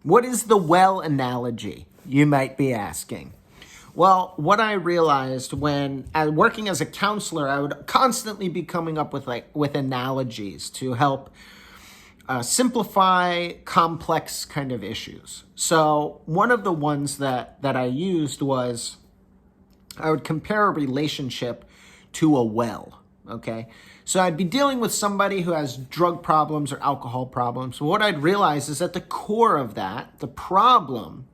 What is the well analogy, you might be asking? Well, what I realized when working as a counselor, I would constantly be coming up with analogies to help simplify complex kind of issues. So one of the ones that I used was I would compare a relationship to a well, okay? So I'd be dealing with somebody who has drug problems or alcohol problems. What I'd realize is at the core of that, the problem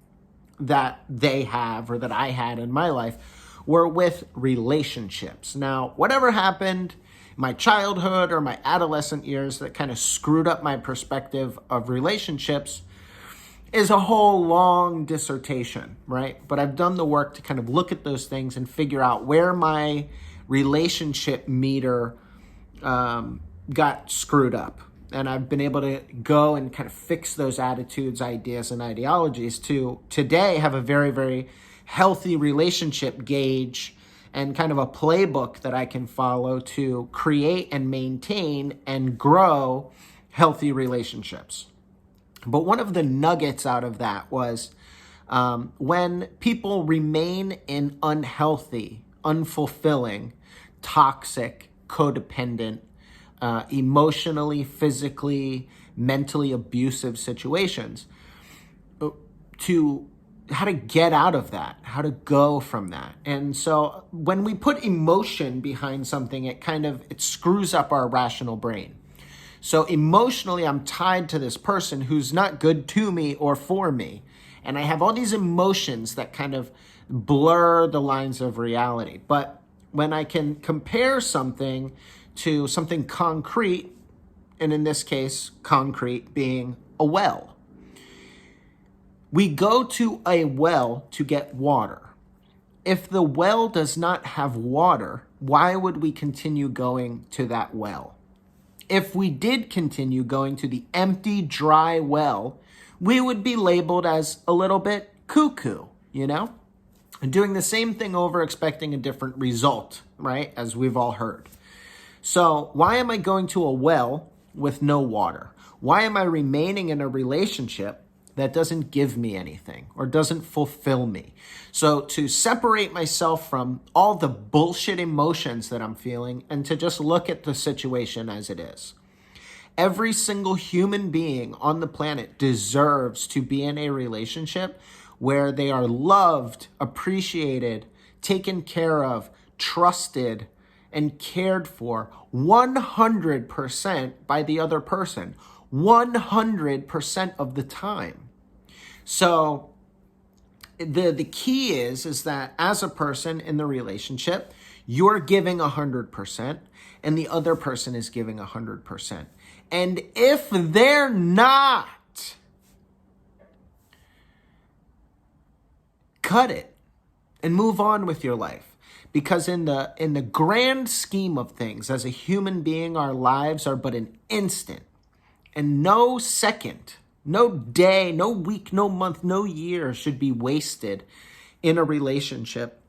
that they have or that I had in my life were with relationships. Now, whatever happened in my childhood or my adolescent years that kind of screwed up my perspective of relationships is a whole long dissertation, right? But I've done the work to kind of look at those things and figure out where my relationship meter got screwed up. And I've been able to go and kind of fix those attitudes, ideas, and ideologies to today have a very, very healthy relationship gauge and kind of a playbook that I can follow to create and maintain and grow healthy relationships. But one of the nuggets out of that was when people remain in unhealthy, unfulfilling, toxic, codependent, emotionally, physically, mentally abusive situations, to how to get out of that, how to go from that. And so when we put emotion behind something, it screws up our rational brain. So emotionally, I'm tied to this person who's not good to me or for me. And I have all these emotions that kind of blur the lines of reality. But when I can compare something to something concrete, and in this case, concrete being a well. We go to a well to get water. If the well does not have water, why would we continue going to that well? If we did continue going to the empty, dry well, we would be labeled as a little bit cuckoo, And doing the same thing over, expecting a different result, right? As we've all heard. So why am I going to a well with no water? Why am I remaining in a relationship that doesn't give me anything or doesn't fulfill me? So to separate myself from all the bullshit emotions that I'm feeling and to just look at the situation as it is. Every single human being on the planet deserves to be in a relationship where they are loved, appreciated, taken care of, trusted, and cared for 100% by the other person, 100% of the time. So the key is that as a person in the relationship, you're giving 100% and the other person is giving 100%. And if they're not, cut it and move on with your life. Because in the grand scheme of things, as a human being, our lives are but an instant. And no second, no day, no week, no month, no year should be wasted in a relationship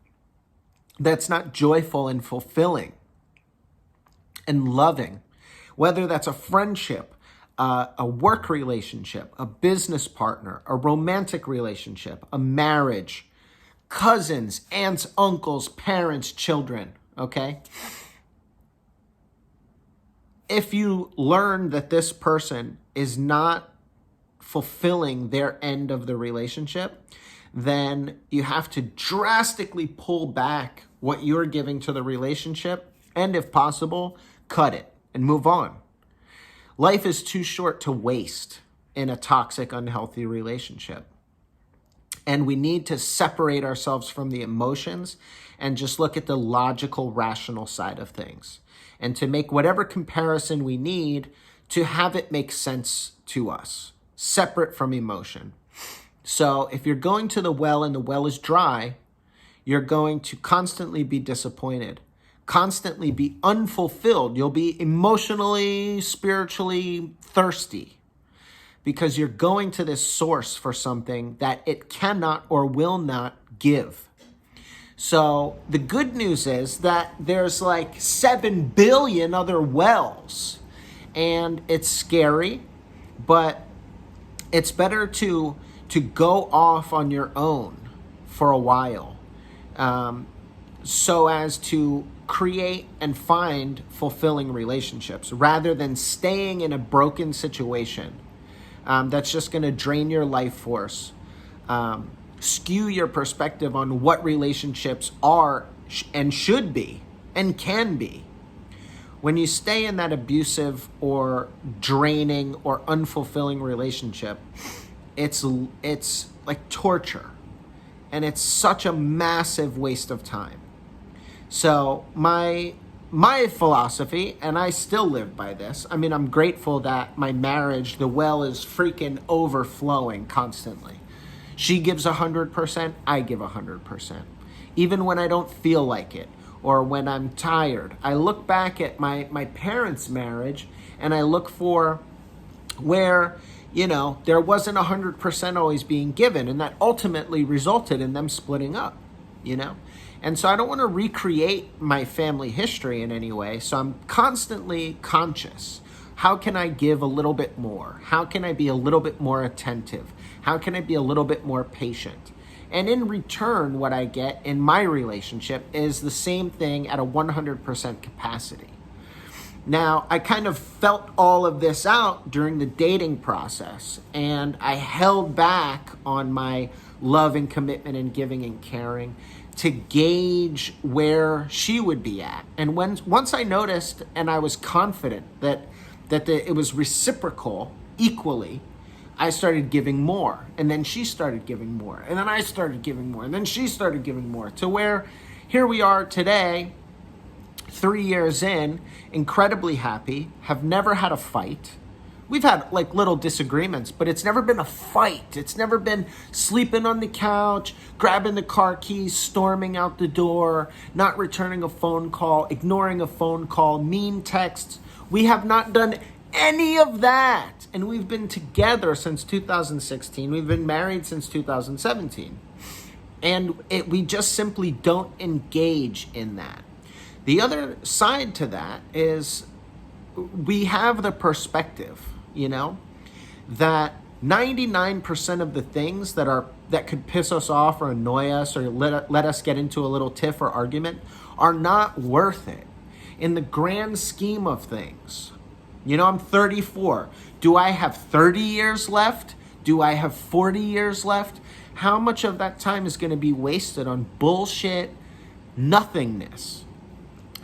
that's not joyful and fulfilling and loving. Whether that's a friendship, a work relationship, a business partner, a romantic relationship, a marriage, cousins, aunts, uncles, parents, children, okay? If you learn that this person is not fulfilling their end of the relationship, then you have to drastically pull back what you're giving to the relationship and, if possible, cut it and move on. Life is too short to waste in a toxic, unhealthy relationship. And we need to separate ourselves from the emotions and just look at the logical, rational side of things. And to make whatever comparison we need to have it make sense to us, separate from emotion. So if you're going to the well and the well is dry, you're going to constantly be disappointed, constantly be unfulfilled. You'll be emotionally, spiritually thirsty because you're going to this source for something that it cannot or will not give. So the good news is that there's like 7 billion other wells, and it's scary, but it's better to to go off on your own for a while, so as to create and find fulfilling relationships rather than staying in a broken situation that's just going to drain your life force, skew your perspective on what relationships are and should be and can be. When you stay in that abusive or draining or unfulfilling relationship, it's like torture, and it's such a massive waste of time. So my philosophy, and I still live by this. I mean, I'm grateful that my marriage, the well is freaking overflowing constantly. She gives 100%, I give 100%. Even when I don't feel like it, or when I'm tired. I look back at my parents' marriage, and I look for where, there wasn't 100% always being given, and that ultimately resulted in them splitting up, And so I don't want to recreate my family history in any way, so I'm constantly conscious. How can I give a little bit more? How can I be a little bit more attentive? How can I be a little bit more patient? And in return, what I get in my relationship is the same thing at a 100% capacity. Now, I kind of felt all of this out during the dating process, and I held back on my love and commitment and giving and caring to gauge where she would be at. And once I noticed and I was confident that it was reciprocal equally, I started giving more, and then she started giving more, and then I started giving more, and then she started giving more, to where here we are today, 3 years in, incredibly happy, have never had a fight. We've had like little disagreements, but it's never been a fight. It's never been sleeping on the couch, grabbing the car keys, storming out the door, not returning a phone call, ignoring a phone call, mean texts. We have not done any of that. And we've been together since 2016. We've been married since 2017. And we just simply don't engage in that. The other side to that is we have the perspective, that 99% of the things that could piss us off or annoy us or let us get into a little tiff or argument are not worth it in the grand scheme of things. I'm 34. Do I have 30 years left? Do I have 40 years left? How much of that time is going to be wasted on bullshit nothingness?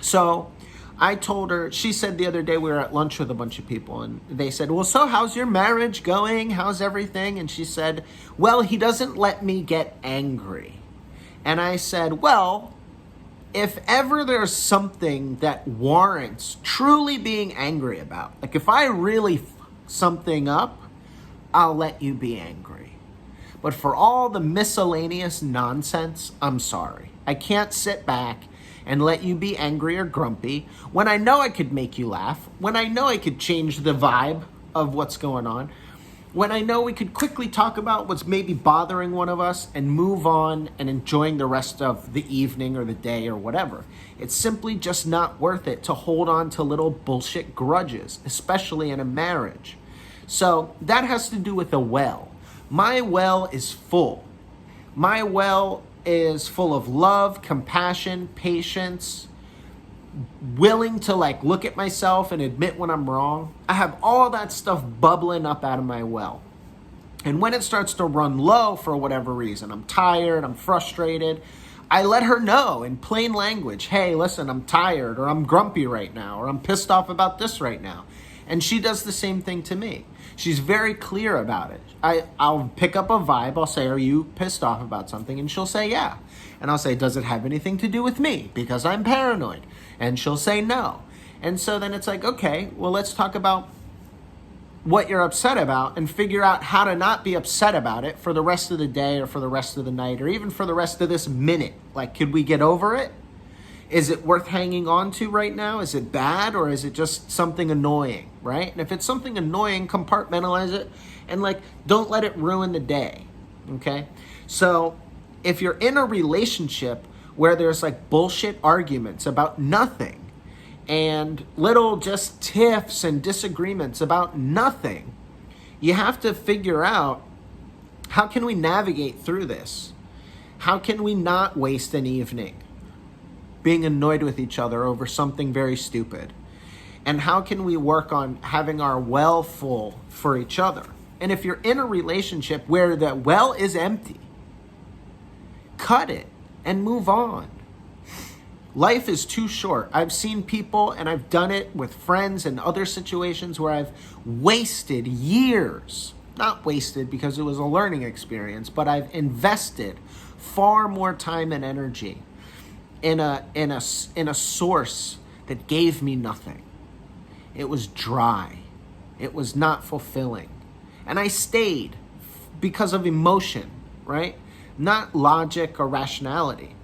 So I told her, she said the other day we were at lunch with a bunch of people, and they said, well, so how's your marriage going? How's everything? And she said, well, he doesn't let me get angry. And I said, well, if ever there's something that warrants truly being angry about, like if I really f something up, I'll let you be angry. But for all the miscellaneous nonsense, I'm sorry. I can't sit back and let you be angry or grumpy when I know I could make you laugh, when I know I could change the vibe of what's going on, when I know we could quickly talk about what's maybe bothering one of us and move on and enjoying the rest of the evening or the day or whatever. It's simply just not worth it to hold on to little bullshit grudges, especially in a marriage. So that has to do with a well. My well is full. My well is full of love, compassion, patience, willing to look at myself and admit when I'm wrong. I have all that stuff bubbling up out of my well. And when it starts to run low for whatever reason, I'm tired, I'm frustrated, I let her know in plain language, hey, listen, I'm tired, or I'm grumpy right now, or I'm pissed off about this right now. And she does the same thing to me. She's very clear about it. I'll pick up a vibe. I'll say, are you pissed off about something? And she'll say, yeah. And I'll say, does it have anything to do with me? Because I'm paranoid. And she'll say no. And so then it's like, okay, well, let's talk about what you're upset about and figure out how to not be upset about it for the rest of the day or for the rest of the night or even for the rest of this minute. Could we get over it? Is it worth hanging on to right now? Is it bad, or is it just something annoying, right? And if it's something annoying, compartmentalize it and don't let it ruin the day, okay? So if you're in a relationship where there's bullshit arguments about nothing and little just tiffs and disagreements about nothing, you have to figure out How can we navigate through this? How can we not waste an evening being annoyed with each other over something very stupid? And how can we work on having our well full for each other? And if you're in a relationship where the well is empty, cut it and move on. Life is too short. I've seen people, and I've done it with friends and other situations where I've wasted years. Not wasted because it was a learning experience, but I've invested far more time and energy in a source that gave me nothing. It was dry. It was not fulfilling. And I stayed because of emotion, right? Not logic or rationality.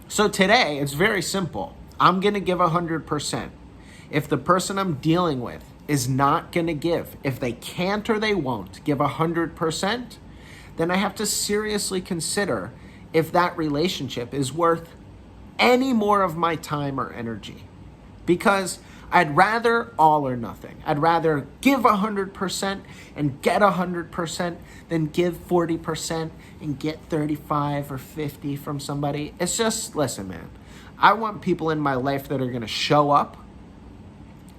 So today, it's very simple. I'm going to give 100%. If the person I'm dealing with is not going to give, if they can't or they won't give 100%, then I have to seriously consider if that relationship is worth any more of my time or energy. Because I'd rather all or nothing. I'd rather give 100% and get 100% than give 40% and get 35 or 50 from somebody. It's just, listen, man, I want people in my life that are going to show up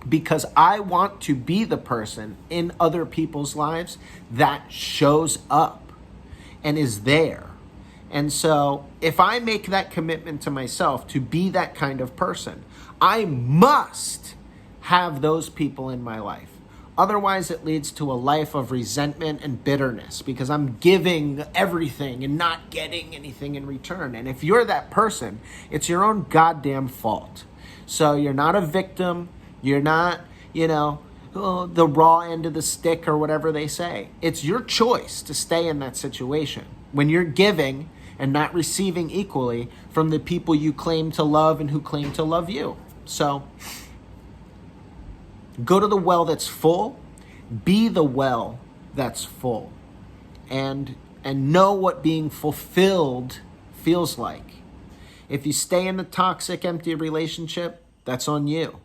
because I want to be the person in other people's lives that shows up and is there. And so if I make that commitment to myself to be that kind of person, I must have those people in my life. Otherwise, it leads to a life of resentment and bitterness because I'm giving everything and not getting anything in return. And if you're that person, it's your own goddamn fault. So you're not a victim. You're not, the raw end of the stick or whatever they say. It's your choice to stay in that situation when you're giving and not receiving equally from the people you claim to love and who claim to love you. So go to the well that's full, be the well that's full, and know what being fulfilled feels like. If you stay in a toxic, empty relationship, that's on you.